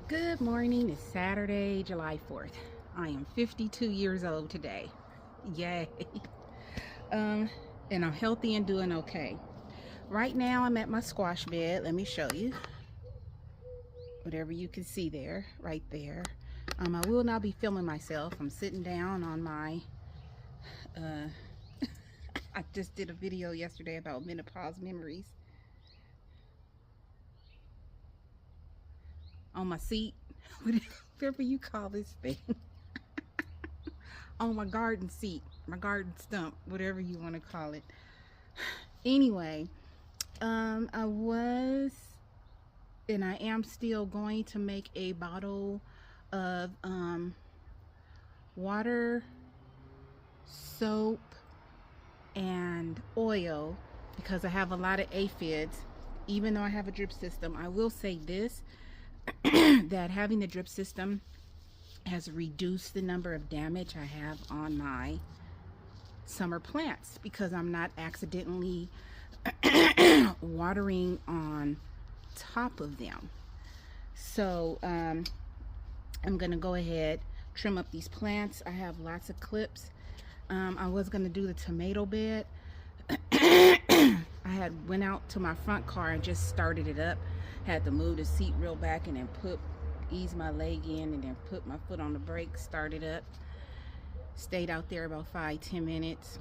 Good morning. It's Saturday, July 4th. I am 52 years old today. Yay. Um, and I'm healthy and doing okay. Right now, I'm at my squash bed. Let me show you. Whatever you can see there, right there. I will not be filming myself. I'm sitting down on my. Uh, I just did a video yesterday about menopause memories on my seat, whatever you call this thing, on my garden seat, my garden stump, whatever you want to call it. Anyway, I was and I am still going to make a bottle of water, soap, and oil because I have a lot of aphids. Even though I have a drip system, I will say this that having the drip system has reduced the number of damage I have on my summer plants because I'm not accidentally watering on top of them. So I'm gonna go ahead, trim up these plants. I have lots of clips. I was gonna do the tomato bed. I had went out to my front car and just started it up. Had to move the seat real back and then ease my leg in and then put my foot on the brake, started up. Stayed out there about 5-10 minutes.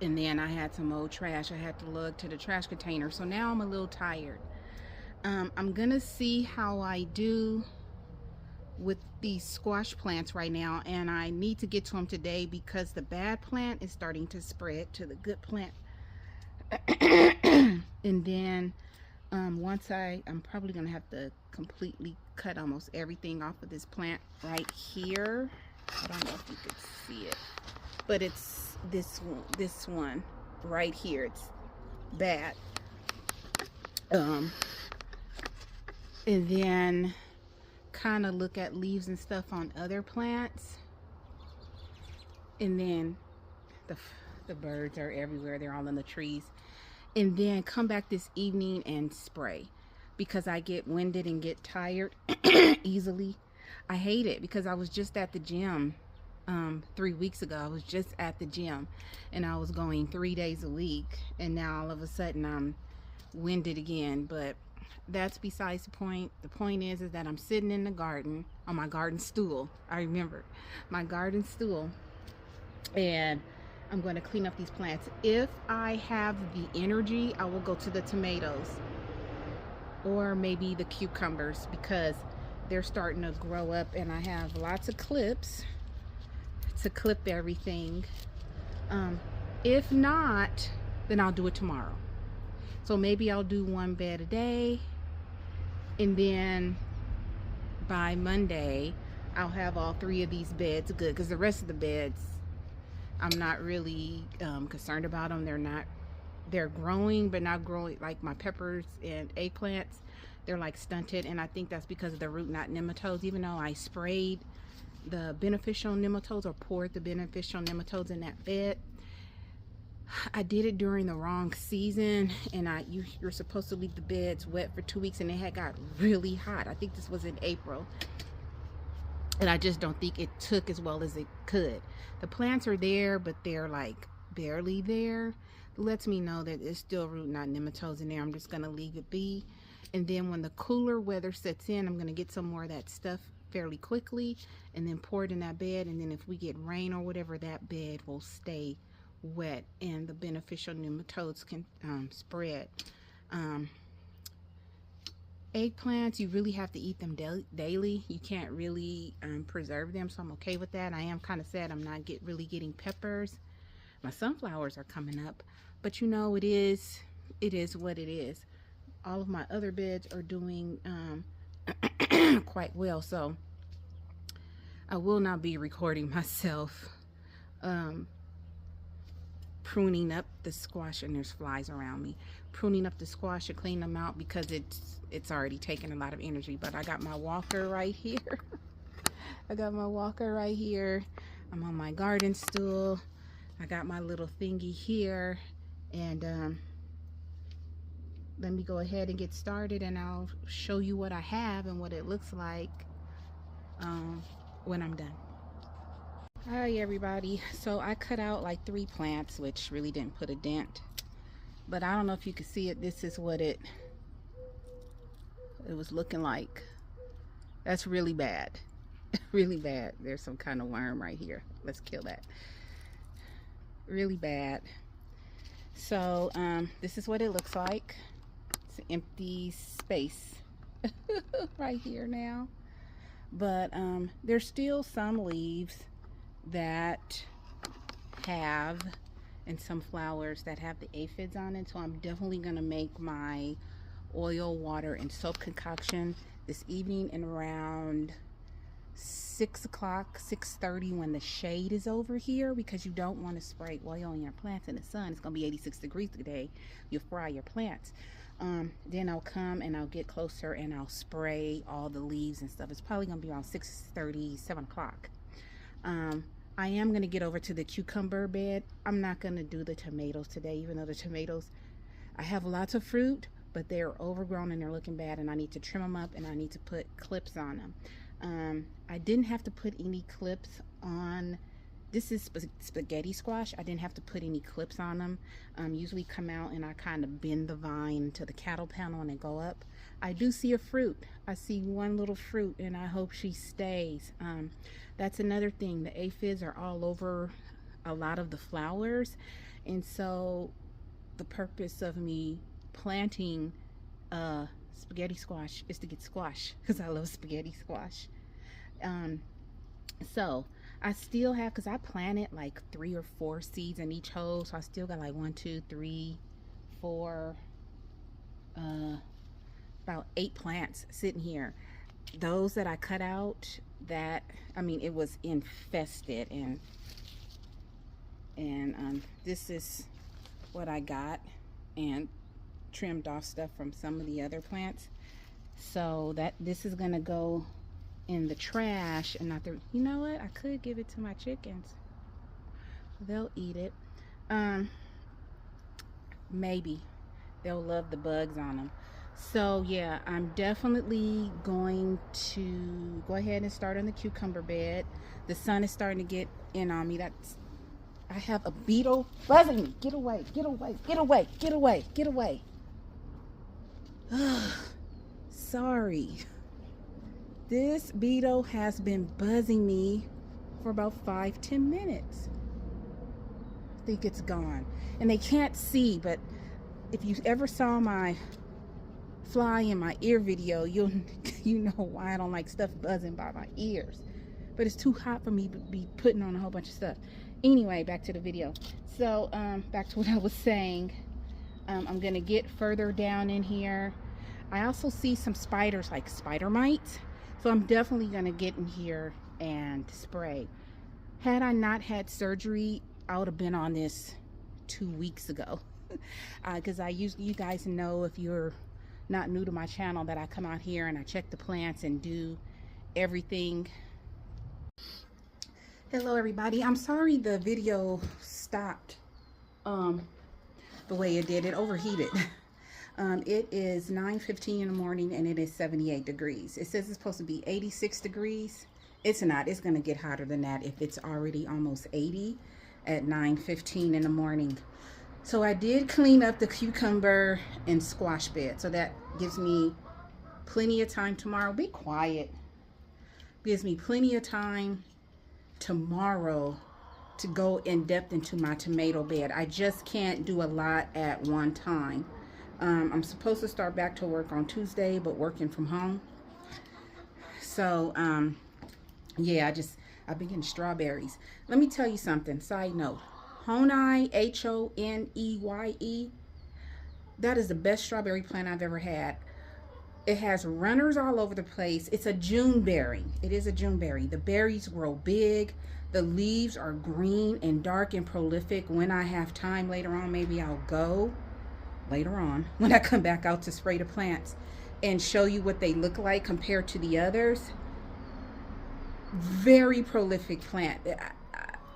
And then I had some old trash I had to lug to the trash container. So now I'm a little tired. I'm gonna see how I do with these squash plants right now, and I need to get to them today because the bad plant is starting to spread to the good plant. And then I'm probably gonna have to completely cut almost everything off of this plant right here. I don't know if you can see it, but it's this one right here. It's bad. And then kind of look at leaves and stuff on other plants. And then the birds are everywhere. They're all in the trees. And then come back this evening and spray because I get winded and get tired easily. I hate it because I was just at the gym 3 weeks ago. I was just at the gym and I was going 3 days a week, and now all of a sudden I'm winded again. But that's besides the point. The point is that I'm sitting in the garden on my garden stool. I remember my garden stool, and I'm going to clean up these plants. If I have the energy, I will go to the tomatoes or maybe the cucumbers because they're starting to grow up, and I have lots of clips to clip everything. If not, then I'll do it tomorrow. So maybe I'll do one bed a day, and then by Monday I'll have all 3 of these beds good, because the rest of the beds I'm not really concerned about them. They're growing, but not growing like my peppers and eggplants. They're like stunted, and I think that's because of the root knot nematodes. Even though I sprayed the beneficial nematodes or poured the beneficial nematodes in that bed, I did it during the wrong season, and you're supposed to leave the beds wet for 2 weeks, and it had got really hot. I think this was in April, and I just don't think it took as well as it could. The plants are there, but they're like barely there. It lets me know that it's still root knot nematodes in there. I'm just gonna leave it be, and then when the cooler weather sets in, I'm gonna get some more of that stuff fairly quickly and then pour it in that bed. And then if we get rain or whatever, that bed will stay wet and the beneficial nematodes can spread. Eggplants, you really have to eat them daily. You can't really preserve them, so I'm okay with that. I am kind of sad I'm not really getting peppers. My sunflowers are coming up, but you know, it is what it is. All of my other beds are doing quite well, so I will not be recording myself pruning up the squash, and there's flies around me, pruning up the squash to clean them out because it's already taken a lot of energy. But I got my walker right here. I got my walker right here. I'm on my garden stool. I got my little thingy here, and let me go ahead and get started, and I'll show you what I have and what it looks like when I'm done. Hi everybody. So I cut out like 3 plants, which really didn't put a dent, but I don't know if you can see it. This is what it was looking like. That's really bad. Really bad. There's some kind of worm right here. Let's kill that. Really bad. So this is what it looks like. It's an empty space right here now, but there's still some leaves that have, and some flowers that have the aphids on it. So I'm definitely gonna make my oil, water, and soap concoction this evening in around 6 o'clock, 6:30, when the shade is over here, because you don't want to spray oil on your plants in the sun. It's gonna be 86 degrees today. You'll fry your plants. Then I'll come and I'll get closer and I'll spray all the leaves and stuff. It's probably gonna be around 6:30, 7 o'clock. I am going to get over to the cucumber bed. I'm not going to do the tomatoes today, even though the tomatoes, I have lots of fruit, but they're overgrown and they're looking bad, and I need to trim them up and I need to put clips on them. I didn't have to put any clips on. This is spaghetti squash. I didn't have to put any clips on them. Usually come out and I kind of bend the vine to the cattle panel and they go up. I do see a fruit. I see one little fruit, and I hope she stays. That's another thing. The aphids are all over a lot of the flowers, and so the purpose of me planting spaghetti squash is to get squash, because I love spaghetti squash. So I still have, because I planted like 3 or 4 seeds in each hole, so I still got like 1, 2, 3, 4, about 8 plants sitting here. Those that I cut out, that, I mean, it was infested, and this is what I got, and trimmed off stuff from some of the other plants. So that this is gonna go in the trash, and not the, you know what, I could give it to my chickens. They'll eat it. Maybe they'll love the bugs on them. So yeah, I'm definitely going to go ahead and start on the cucumber bed. The sun is starting to get in on me. I have a beetle buzzing me. Get away, get away, get away, get away, get away. Sorry. This beetle has been buzzing me for about 5-10 minutes. I think it's gone. And they can't see, but if you ever saw my fly in my ear video, you know why I don't like stuff buzzing by my ears. But it's too hot for me to be putting on a whole bunch of stuff. Anyway, back to the video. So back to what I was saying. I'm gonna get further down in here. I also see some spiders, like spider mites, so I'm definitely gonna get in here and spray. Had I not had surgery, I would have been on this 2 weeks ago, because you guys know, if you're not new to my channel, that I come out here and I check the plants and do everything. Hello everybody, I'm sorry the video stopped the way it did. It overheated. It is 9:15 in the morning and it is 78 degrees. It says it's supposed to be 86 degrees. It's not. It's going to get hotter than that if it's already almost 80 at 9:15 in the morning. So I did clean up the cucumber and squash bed, so that gives me plenty of time tomorrow. Be quiet. Gives me plenty of time tomorrow to go in depth into my tomato bed. I just can't do a lot at one time. I'm supposed to start back to work on Tuesday, but working from home. So yeah, I've been getting strawberries. Let me tell you something, side note. Honey, H-O-N-E-Y-E, that is the best strawberry plant I've ever had. It has runners all over the place. It's a June berry. It is a June berry. The berries grow big. The leaves are green and dark and prolific. When I have time later on, maybe I'll go later on when I come back out to spray the plants and show you what they look like compared to the others. Very prolific plant.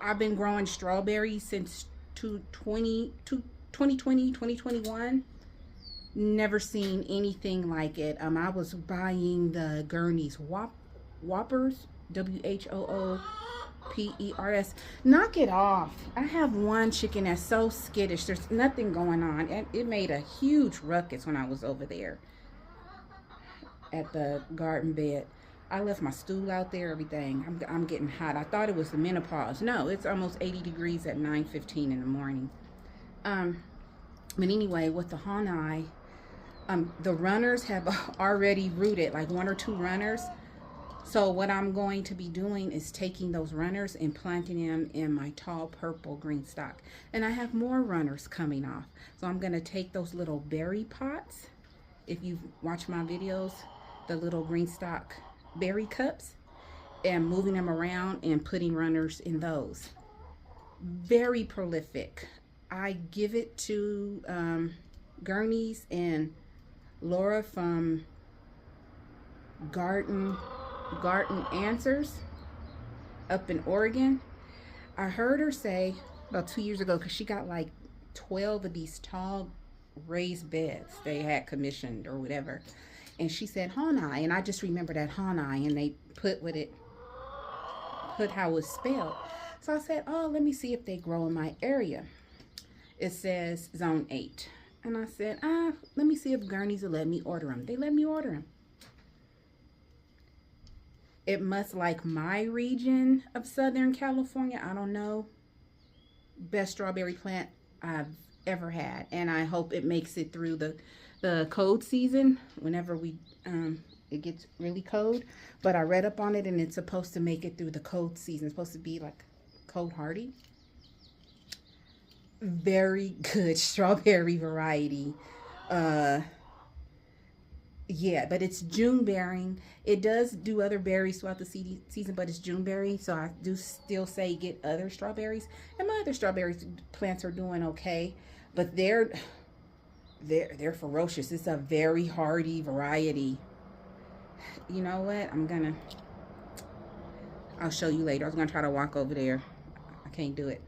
I've been growing strawberries since 2020, 2021. Never seen anything like it. I was buying the Gurney's Whoppers, WHOOPERS. Knock it off. I have one chicken that's so skittish. There's nothing going on. And it made a huge ruckus when I was over there at the garden bed. I left my stool out there, everything. I'm getting hot. I thought it was the menopause. No, it's almost 80 degrees at 9:15 in the morning. But anyway, with the Honai, the runners have already rooted, like 1 or 2 runners. So what I'm going to be doing is taking those runners and planting them in my tall purple green stock. And I have more runners coming off. So I'm going to take those little berry pots. If you've watched my videos, the little green stock berry cups, and moving them around and putting runners in those. Very prolific. I give it to Gurney's and Laura from Garden Answers up in Oregon. I heard her say about 2 years ago, because she got like 12 of these tall raised beds they had commissioned or whatever, and she said Honai, and I just remember that Honai, and they put how it was spelled. So I said, oh, let me see if they grow in my area. It says zone 8. And I said, let me see if Gurney's will let me order them. They let me order them. It must like my region of Southern California. I don't know. Best strawberry plant I've ever had. And I hope it makes it through the cold season whenever it gets really cold. But I read up on it, and it's supposed to make it through the cold season. It's supposed to be like cold hardy. Very good strawberry variety. Yeah, but it's June bearing. It does do other berries throughout the season, but it's June berry, so I do still say get other strawberries. And my other strawberry plants are doing okay, but they're ferocious. It's a very hardy variety. You know what? I'll show you later. I was gonna try to walk over there. I can't do it.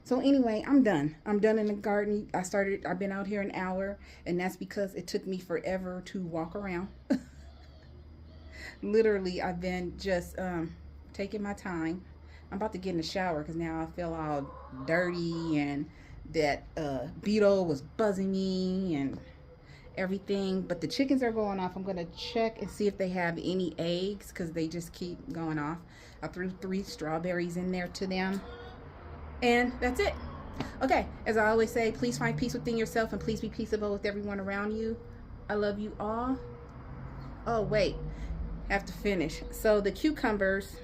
So anyway, I'm done. I'm done in the garden. I've been out here an hour, and that's because it took me forever to walk around. Literally, I've been just taking my time. I'm about to get in the shower because now I feel all dirty, and that beetle was buzzing me and everything. But the chickens are going off. I'm going to check and see if they have any eggs, because they just keep going off. I threw 3 strawberries in there to them. And that's it. Okay, as I always say, please find peace within yourself, and please be peaceable with everyone around you. I love you all. Oh, wait. Have to finish. So the cucumbers,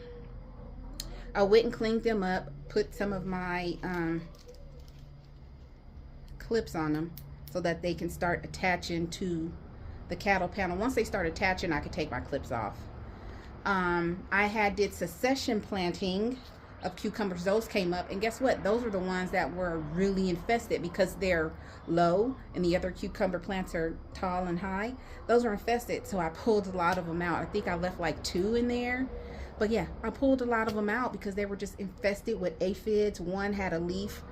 I went and cleaned them up, put some of my clips on them so that they can start attaching to the cattle panel. Once they start attaching, I could take my clips off. I did succession planting of cucumbers. Those came up, and guess what? Those are the ones that were really infested because they're low and the other cucumber plants are tall and high. Those are infested, so I pulled a lot of them out. I think I left like 2 in there, but yeah, I pulled a lot of them out because they were just infested with aphids. One had a leaf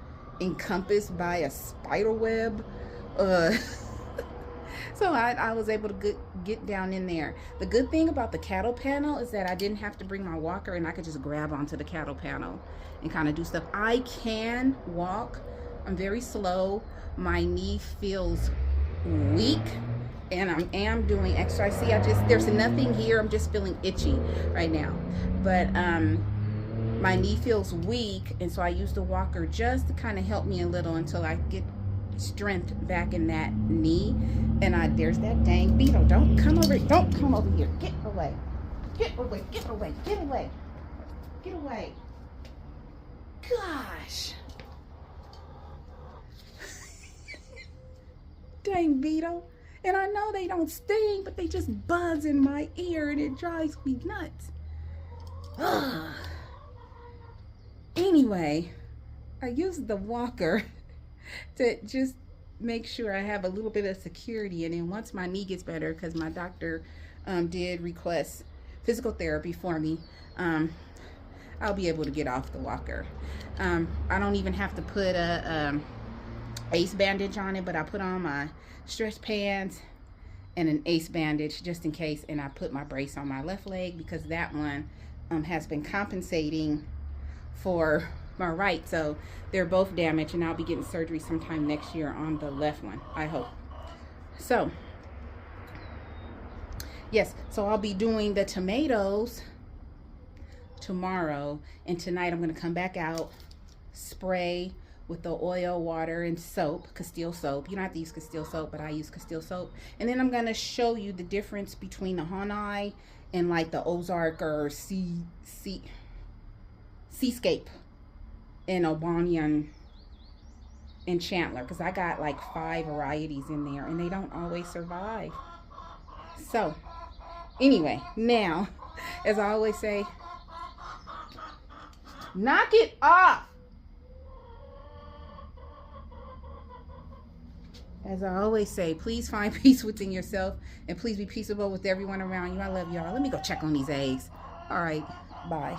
encompassed by a spider web. So I was able to get down in there. The good thing about the cattle panel is that I didn't have to bring my walker, and I could just grab onto the cattle panel and kind of do stuff. I can walk. I'm very slow. My knee feels weak, and I am doing exercise. See, there's nothing here. I'm just feeling itchy right now. But my knee feels weak, and so I use the walker just to kind of help me a little until I get strength back in that knee. And there's that dang beetle. Don't come over here. Get away. Get away. Get away. Get away. Get away. Gosh. Dang beetle. And I know they don't sting, but they just buzz in my ear, and it drives me nuts. Ugh. Anyway, I used the walker to just make sure I have a little bit of security, and then once my knee gets better, because my doctor did request physical therapy for me, I'll be able to get off the walker. I don't even have to put a ace bandage on it, but I put on my stretch pants and an ace bandage just in case, and I put my brace on my left leg because that one has been compensating for my right, so they're both damaged, and I'll be getting surgery sometime next year on the left one, I hope. So yes, so I'll be doing the tomatoes tomorrow, and tonight I'm going to come back out, spray with the oil, water, and soap, Castile soap. You don't have to use Castile soap, but I use Castile soap. And then I'm going to show you the difference between the Honai and like the Ozark or Seascape and Obanian and Chandler, because I got like 5 varieties in there and they don't always survive. So anyway, now, as I always say, knock it off. As I always say, please find peace within yourself and please be peaceable with everyone around you. I love y'all. Let me go check on these eggs. All right, bye.